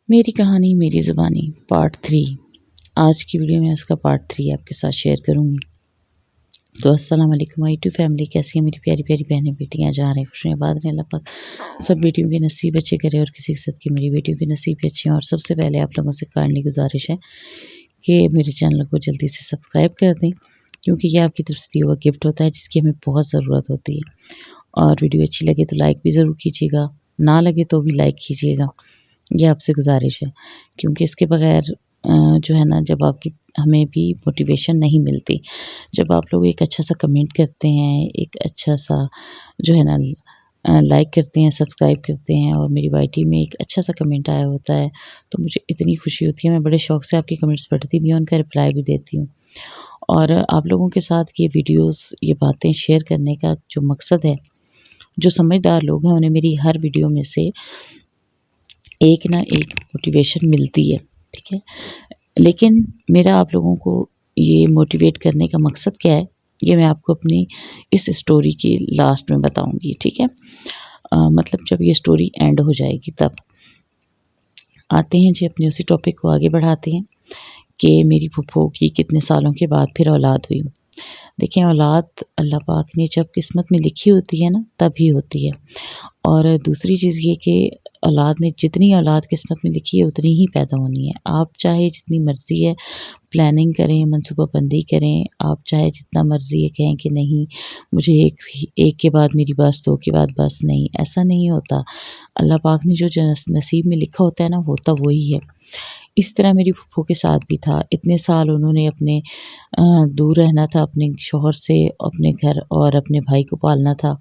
मेरी कहानी मेरी ज़ुबानी पार्ट 3। आज की वीडियो में इसका पार्ट 3 आपके साथ शेयर करूँगी। तो अस्सलाम वालेकुम माय यूट्यूब फैमिली, कैसी हैं मेरी प्यारी प्यारी बहनें बेटियाँ, जा रहे हैं खुश रहें बाद में। अल्लाह पाक सब बेटियों के नसीब अच्छे करे और किसी के साथ की मेरी बेटियों के नसीब भी अच्छे हैं। और सबसे पहले आप लोगों से काइंडली गुजारिश है कि मेरे चैनल को जल्दी से सब्सक्राइब कर दें, क्योंकि ये आपकी तरफ से दिया हुआ गिफ्ट होता है जिसकी हमें बहुत ज़रूरत होती है। और वीडियो अच्छी लगे तो लाइक भी ज़रूर कीजिएगा, ना लगे तो भी लाइक कीजिएगा, ये आपसे गुजारिश है। क्योंकि इसके बगैर जो है ना, जब आपकी हमें भी मोटिवेशन नहीं मिलती। जब आप लोग एक अच्छा सा कमेंट करते हैं, एक अच्छा सा जो है ना लाइक करते हैं, सब्सक्राइब करते हैं और मेरी वाईटी में एक अच्छा सा कमेंट आया होता है, तो मुझे इतनी खुशी होती है। मैं बड़े शौक़ से आपके कमेंट्स पढ़ती भी हूँ, उनका रिप्लाई भी देती हूँ। और आप लोगों के साथ ये वीडियोज़, ये बातें शेयर करने का जो मकसद है, जो समझदार लोग हैं उन्हें मेरी हर वीडियो में से एक ना एक मोटिवेशन मिलती है, ठीक है। लेकिन मेरा आप लोगों को ये मोटिवेट करने का मकसद क्या है, ये मैं आपको अपनी इस स्टोरी की लास्ट में बताऊंगी, ठीक है। मतलब जब ये स्टोरी एंड हो जाएगी तब। आते हैं जी अपने उसी टॉपिक को आगे बढ़ाते हैं कि मेरी फूफो की कितने सालों के बाद फिर औलाद हुई। देखिए, औलाद अल्लाह पाक ने जब किस्मत में लिखी होती है ना, तभी होती है। और दूसरी चीज़ ये कि औलाद ने जितनी औलाद किस्मत में लिखी है उतनी ही पैदा होनी है। आप चाहे जितनी मर्ज़ी है प्लानिंग करें, मनसूबाबंदी करें, आप चाहे जितना मर्ज़ी है कहें कि नहीं मुझे एक के बाद मेरी बस, दो के बाद बस, नहीं, ऐसा नहीं होता। अल्लाह पाक ने जो नसीब में लिखा होता है ना, होता वही है। इस तरह मेरी फूफो के साथ भी था। इतने साल उन्होंने अपने दूर रहना था अपने शौहर से, अपने घर और अपने भाई को पालना था।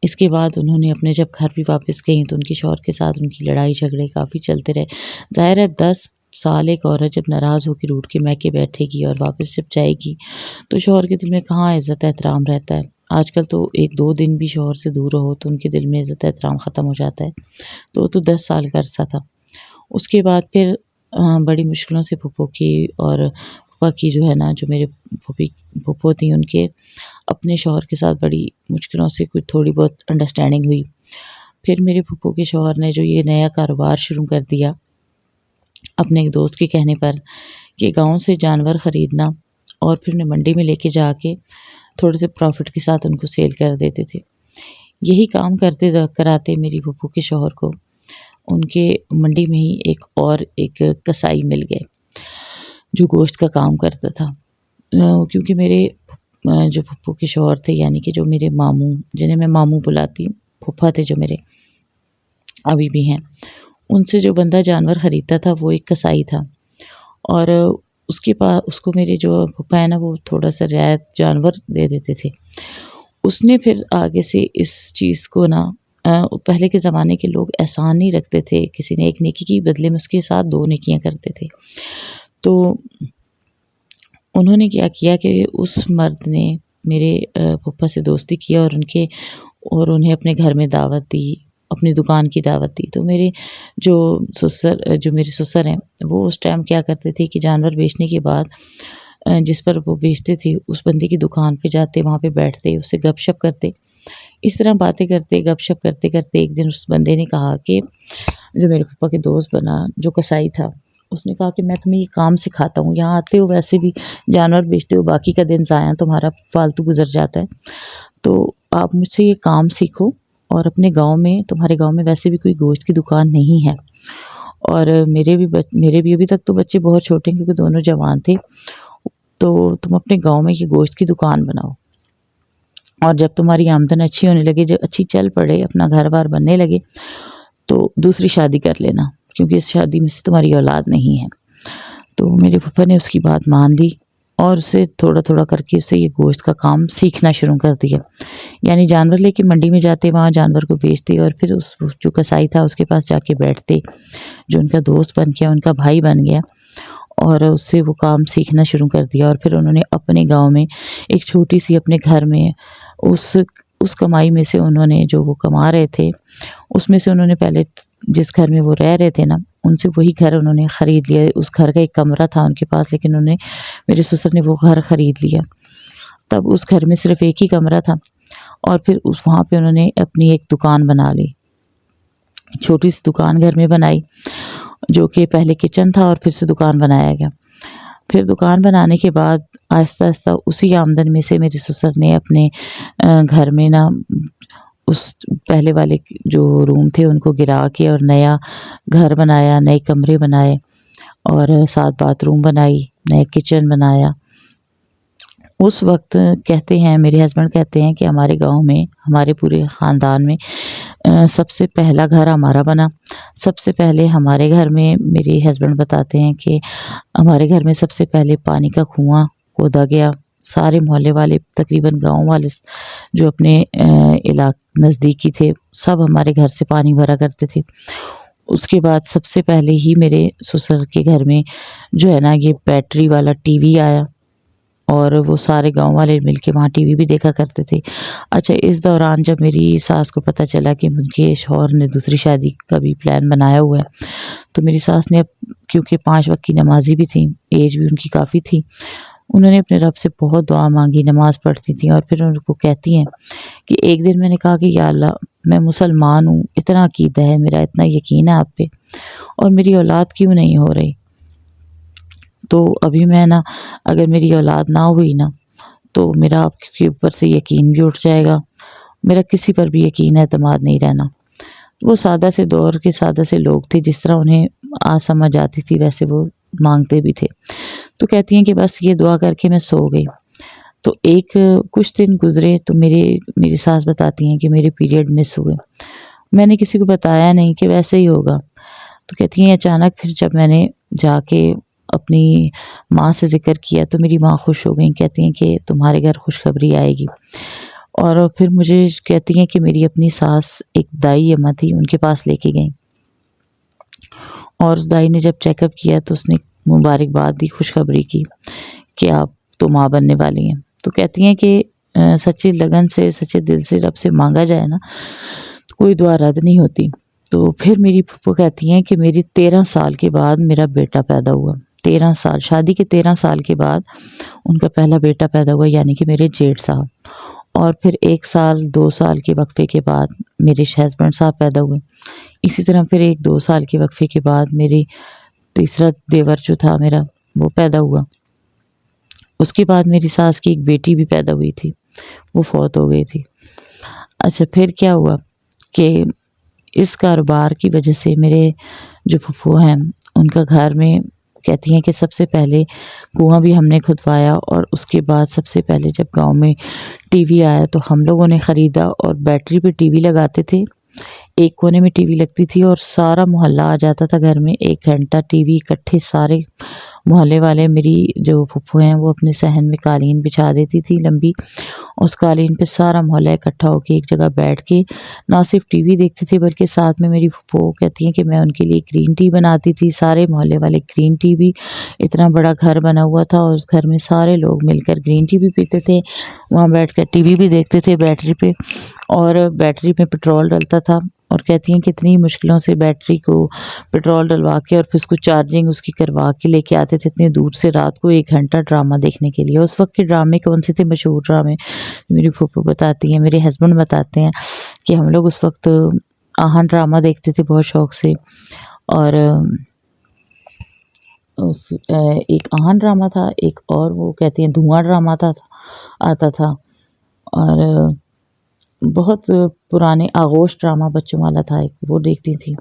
इसके बाद उन्होंने अपने जब घर भी वापस गईं तो उनके शौहर के साथ उनकी लड़ाई झगड़े काफ़ी चलते रहे। ज़ाहिर है 10 साल एक औरत जब नाराज़ होकर रूठ के मैके बैठेगी और वापस जब जाएगी तो शौहर के दिल में कहाँ इज़्ज़त एहतराम रहता है। आजकल तो 1-2 दिन भी शौहर से दूर रहो तो उनके दिल में इज़्ज़त एहतराम ख़त्म हो जाता है। तो वो तो 10 साल का अरसा था। उसके बाद फिर बड़ी मुश्किलों से फूफो की और फूफा की जो है ना, जो मेरे फूफो थी उनके अपने शौहर के साथ बड़ी मुश्किलों से कुछ थोड़ी बहुत अंडरस्टैंडिंग हुई। फिर मेरे फूफो के शौहर ने जो ये नया कारोबार शुरू कर दिया अपने एक दोस्त के कहने पर, कि गाँव से जानवर ख़रीदना और फिर उन्हें मंडी में लेके जाके थोड़े से प्रॉफ़िट के साथ उनको सेल कर देते थे। यही काम कराते मेरी फूफो के शौहर को उनके मंडी में ही एक कसाई मिल गए, जो गोश्त का काम करता था। क्योंकि मेरे जो फूफो के शौहर थे, यानी कि जो मेरे मामू, जिन्हें मैं मामू बुलाती हूँ, फूफा थे जो मेरे, अभी भी हैं, उनसे जो बंदा जानवर ख़रीदता था वो एक कसाई था। और उसको मेरे जो फूफा है ना, वो थोड़ा-सा रियायत जानवर दे देते थे। उसने फिर आगे से इस चीज़ को ना पहले के ज़माने के लोग एहसान नहीं रखते थे, किसी ने एक नेकी की बदले में उसके साथ 2 नेकियाँ करते थे। तो उन्होंने क्या किया कि उस मर्द ने मेरे फूफा से दोस्ती की और उन्हें अपने घर में दावत दी, अपनी दुकान की दावत दी। तो मेरे जो मेरे ससुर हैं, वो उस टाइम क्या करते थे कि जानवर बेचने के बाद जिस पर वो बेचते थे उस बंदे की दुकान पे जाते, वहाँ पे बैठते, उससे गपशप करते। इस तरह बातें करते, गपशप करते-करते एक दिन उस बंदे ने कहा कि, जो मेरे पापा के दोस्त बना, जो कसाई था, उसने कहा कि मैं तुम्हें ये काम सिखाता हूँ। यहाँ आते हो वैसे भी जानवर बेचते हो, बाकी का दिन ज़ाया तुम्हारा फालतू गुज़र जाता है। तो आप मुझसे ये काम सीखो और अपने गाँव में, तुम्हारे गाँव में वैसे भी कोई गोश्त की दुकान नहीं है। और मेरे भी अभी तक तो बच्चे बहुत छोटे हैं क्योंकि दोनों जवान थे। तो तुम अपने गाँव में ये गोश्त की दुकान बनाओ। और जब तुम्हारी आमदन अच्छी होने लगे, जब अच्छी चल पड़े, अपना घर-बार बनने लगे, तो दूसरी शादी कर लेना, क्योंकि इस शादी में से तुम्हारी औलाद नहीं है। तो मेरे फूफा ने उसकी बात मान ली और उसे थोड़ा-थोड़ा करके उसे ये गोश्त का काम सीखना शुरू कर दिया। यानी जानवर लेके मंडी में जाते, वहाँ जानवर को बेचते और फिर उस जो कसाई था उसके पास जाके बैठते, जो उनका दोस्त बन गया, उनका भाई बन गया और उससे वो काम सीखना शुरू कर दिया। और फिर उन्होंने अपने गाँव में एक छोटी-सी अपने घर में उस कमाई में से उन्होंने, जो वो कमा रहे थे, उसमें से उन्होंने पहले जिस घर में वो रह रहे थे ना, उनसे वही घर उन्होंने ख़रीद लिया। उस घर का एक कमरा था उनके पास, लेकिन मेरे ससुर ने वो घर ख़रीद लिया। तब उस घर में सिर्फ़ एक ही कमरा था और फिर वहाँ पे उन्होंने अपनी एक दुकान बना ली। छोटी सी दुकान घर में बनाई, जो कि पहले किचन था और फिर से दुकान बनाया गया। फिर दुकान बनाने के बाद आहिस्ता-आहिस्ता उसी आमदन में से मेरे ससुर ने अपने घर में ना उस पहले वाले जो रूम थे उनको गिरा के और नया घर बनाया, नए कमरे बनाए और 7 बाथरूम बनाई, नया किचन बनाया। उस वक़्त कहते हैं, मेरे हस्बैंड कहते हैं कि हमारे गाँव में, हमारे पूरे ख़ानदान में सबसे पहला घर हमारा बना। सबसे पहले हमारे घर में मेरे हस्बैंड बताते हैं कि हमारे घर में सबसे पहले पानी का कुआँ खोदा गया। सारे मोहल्ले वाले, तकरीबन गाँव वाले जो अपने नज़दीकी थे, सब हमारे घर से पानी भरा करते थे। उसके बाद सबसे पहले ही मेरे ससुर के घर में जो है ना, ये बैटरी वाला टीवी आया और वो सारे गाँव वाले मिलके वहाँ टीवी भी देखा करते थे। अच्छा, इस दौरान जब मेरी सास को पता चला कि उनके शौहर ने दूसरी शादी का भी प्लान बनाया हुआ है, तो मेरी सास ने, क्योंकि 5 वक़्त की नमाज़ी भी थीं, एज भी उनकी काफ़ी थी, उन्होंने अपने रब से बहुत दुआ माँगी, नमाज़ पढ़ती थीं और फिर उनको कहती हैं कि एक दिन मैंने कहा कि या अल्लाह, मैं मुसलमान हूँ, इतना अक़ीदा है मेरा, इतना यकीन है आप पे, और मेरी औलाद क्यों नहीं हो रही? तो अभी मैं ना, अगर मेरी औलाद ना हुई ना, तो मेरा आपके ऊपर से यकीन भी उठ जाएगा, मेरा किसी पर भी यकीन एतमाद नहीं रहना। वो सादा से दौर के सादा से लोग थे, जिस तरह उन्हें समझ आती थी वैसे वो मांगते भी थे। तो कहती हैं कि बस ये दुआ करके मैं सो गई। तो एक कुछ दिन गुज़रे तो मेरी सास बताती हैं कि मेरे पीरियड मिस हुए। मैंने किसी को बताया नहीं कि वैसे ही होगा। तो कहती हैं अचानक फिर जब मैंने जाके अपनी माँ से ज़िक्र किया तो मेरी माँ खुश हो गईं, कहती हैं कि तुम्हारे घर खुशखबरी आएगी। और फिर मुझे कहती हैं कि मेरी अपनी सास, एक दाई अम्मा थी, उनके पास लेके गईं और उस दाई ने जब चेकअप किया तो उसने मुबारकबाद दी, खुशखबरी की कि आप तो माँ बनने वाली हैं। तो कहती हैं कि सच्ची लगन से, सच्चे दिल से रब से मांगा जाए ना, तो कोई दुआ रद्द नहीं होती। तो फिर मेरी फूफो कहती हैं कि मेरी 13 साल के बाद मेरा बेटा पैदा हुआ। 13 साल, शादी के 13 साल के बाद उनका पहला बेटा पैदा हुआ, यानी कि मेरे जेठ साहब। और फिर 1 साल 2 साल के वक़्फ़े के बाद मेरे हस्बैंड साहब पैदा हुए। इसी तरह फिर 1-2 साल के वक़्फ़े के बाद मेरी तीसरा देवर जो था मेरा, वो पैदा हुआ। उसके बाद मेरी सास की एक बेटी भी पैदा हुई थी, वो फ़ौत हो गई थी। अच्छा, फिर क्या हुआ कि इस कारोबार की वजह से मेरे जो फूफो हैं, उनका घर में, कहती हैं कि सबसे पहले कुआँ भी हमने खुदवाया और उसके बाद सबसे पहले जब गाँव में टीवी आया तो हम लोगों ने ख़रीदा और बैटरी पे टीवी लगाते थे। एक कोने में टीवी लगती थी और सारा मोहल्ला आ जाता था घर में, 1 घंटा टीवी इकट्ठे सारे मोहल्ले वाले। मेरी जो फूफो हैं वो अपने सहन में कालीन बिछा देती थी लंबी, उस कालीन पे सारा मोहल्ला इकट्ठा होके एक जगह बैठ के ना सिर्फ टीवी देखते थे, बल्कि साथ में मेरी फूफो कहती हैं कि मैं उनके लिए ग्रीन टी बनाती थी। सारे मोहल्ले वाले ग्रीन टी भी, इतना बड़ा घर बना हुआ था और उस घर में सारे लोग मिलकर ग्रीन टी भी पीते थे, वहाँ बैठकर टीवी भी देखते थे बैटरी पे, और बैटरी में पेट्रोल डलता था। और कहती हैं कितनी मुश्किलों से बैटरी को पेट्रोल डलवा के और फिर उसको चार्जिंग उसकी करवा के लेके आते थे इतनी दूर से, रात को 1 घंटा ड्रामा देखने के लिए। उस वक़्त के ड्रामे कौन से थे, मशहूर ड्रामे, मेरी फूफो बताती हैं, मेरे हस्बैंड बताते हैं कि हम लोग उस वक़्त आहन ड्रामा देखते थे बहुत शौक़ से। और एक आहन ड्रामा था, एक और वो कहती हैं धुआँ ड्रामा था, आता था, और बहुत पुराने आगोश ड्रामा बच्चों वाला था एक, वो देखती थी।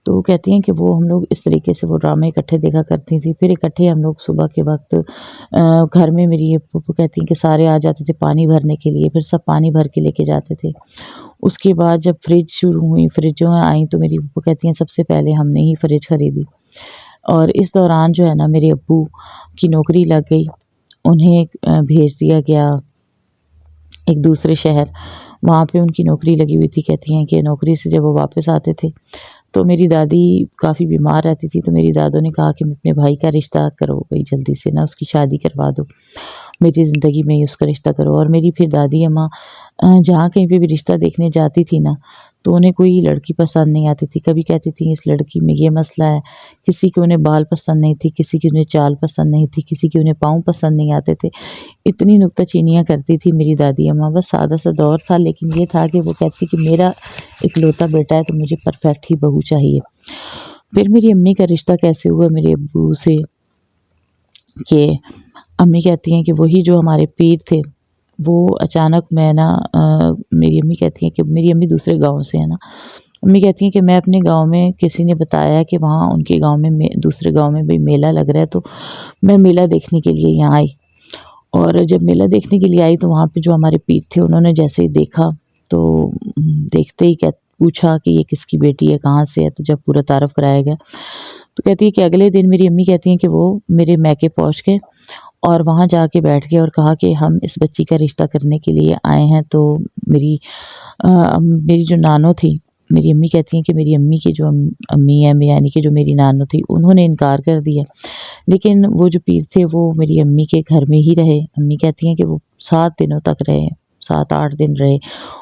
तो कहती हैं कि वो हम लोग इस तरीके से वो ड्रामे इकट्ठे देखा करती थी। फिर इकट्ठे हम लोग सुबह के वक़्त घर में, मेरी ये फूफो कहती हैं कि सारे आ जाते थे पानी भरने के लिए, फिर सब पानी भर के लेके जाते थे। उसके बाद जब फ्रिज शुरू हुई, फ्रिजें आई, तो मेरी फूफो कहती हैं सबसे पहले हमने ही फ्रिज खरीदी। और इस दौरान जो है ना, मेरे अब्बू की नौकरी लग गई, उन्हें भेज दिया गया एक दूसरे शहर, वहाँ पे उनकी नौकरी लगी हुई थी। कहती हैं कि नौकरी से जब वो वापस आते थे तो मेरी दादी काफ़ी बीमार रहती थी, तो मेरी दादों ने कहा कि अपने भाई का रिश्ता करो भाई, जल्दी से ना उसकी शादी करवा दो, मेरी ज़िंदगी में ही उसका रिश्ता करो। और मेरी फिर दादी अम्मा जहाँ कहीं पे भी रिश्ता देखने जाती थी ना, तो उन्हें कोई लड़की पसंद नहीं आती थी। कभी कहती थी इस लड़की में ये मसला है, किसी के उन्हें बाल पसंद नहीं थी, किसी की उन्हें चाल पसंद नहीं थी, किसी के उन्हें पाँव पसंद नहीं आते थे। इतनी नुक्ताचीनियाँ करती थी मेरी दादी अम्मा। बस सादा-सा दौर था, लेकिन ये था कि वो कहती कि मेरा इकलौता बेटा है तो मुझे परफेक्ट ही बहू चाहिए। फिर मेरी अम्मी का रिश्ता कैसे हुआ मेरे अब्बू से, कि अम्मी कहती हैं कि वही जो हमारे पीर थे, वो अचानक मैं ना मेरी अम्मी कहती हैं कि मेरी अम्मी दूसरे गाँव से है ना, अम्मी कहती हैं कि मैं अपने गाँव में किसी ने बताया कि वहाँ उनके गाँव में दूसरे गाँव में भई मेला लग रहा है, तो मैं मेला देखने के लिए यहाँ आई। और जब मेला देखने के लिए आई तो वहाँ पे जो हमारे पीर थे उन्होंने जैसे ही देखा तो देखते ही पूछा कि ये किसकी बेटी है, कहाँ से है? तो जब पूरा तारुफ़ कराया गया, तो कहती है कि अगले दिन मेरी अम्मी कहती हैं कि वो मेरे मायके पहुँच गए और वहाँ जाके बैठ गए और कहा कि हम इस बच्ची का रिश्ता करने के लिए आए हैं। तो मेरी मेरी जो नानो थी, मेरी अम्मी कहती हैं कि मेरी अम्मी की जो अम्मी है, यानी कि जो मेरी नानो थी, उन्होंने इनकार कर दिया। लेकिन वो जो पीर थे वो मेरी अम्मी के घर में ही रहे। अम्मी कहती हैं कि वो 7 दिनों तक रहे, 7-8 दिन रहे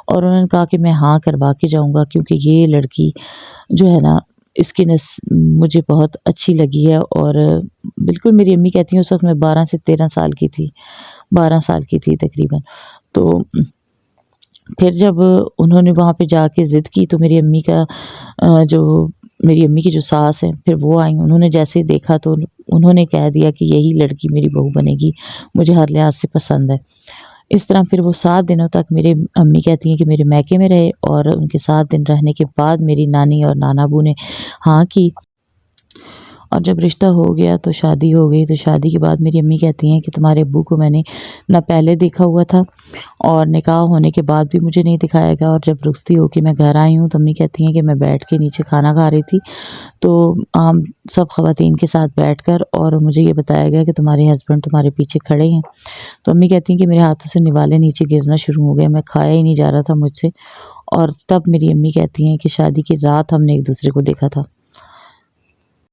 और उन्होंने कहा कि मैं हाँ करवा के जाऊँगा, क्योंकि ये लड़की जो है ना, इसकी मुझे बहुत अच्छी लगी है। और बिल्कुल मेरी अम्मी कहती हैं उस वक़्त मैं 12 से 13 साल की थी, 12 साल की थी तकरीबन। तो फिर जब उन्होंने वहाँ पे जाके ज़िद की तो मेरी अम्मी का जो मेरी अम्मी की जो सास हैं, फिर वो आईं। उन्होंने जैसे ही देखा तो उन्होंने कह दिया कि यही लड़की मेरी बहू बनेगी, मुझे हर लिहाज़ से पसंद है। इस तरह फिर वो 7 दिनों तक मेरे अम्मी कहती हैं कि मेरे मायके में रहे और उनके 7 दिन रहने के बाद मेरी नानी और नाना-अबू ने हाँ की। और जब रिश्ता हो गया तो शादी हो गई। तो शादी के बाद मेरी अम्मी कहती हैं कि तुम्हारे अब्बू को मैंने ना पहले देखा हुआ था और निकाह होने के बाद भी मुझे नहीं दिखाया गया। और जब रुखसती होके मैं घर आई हूँ तो अम्मी कहती हैं कि मैं बैठ के नीचे खाना खा रही थी, तो सब ख़वातीन के साथ बैठकर और मुझे ये बताया गया कि तुम्हारे हस्बैंड तुम्हारे पीछे खड़े हैं। तो अम्मी कहती हैं कि मेरे हाथों से निवाले नीचे गिरना शुरू हो गए, मैं खाया ही नहीं जा रहा था मुझसे। और तब मेरी अम्मी कहती हैं कि शादी की रात हमने एक-दूसरे को देखा था।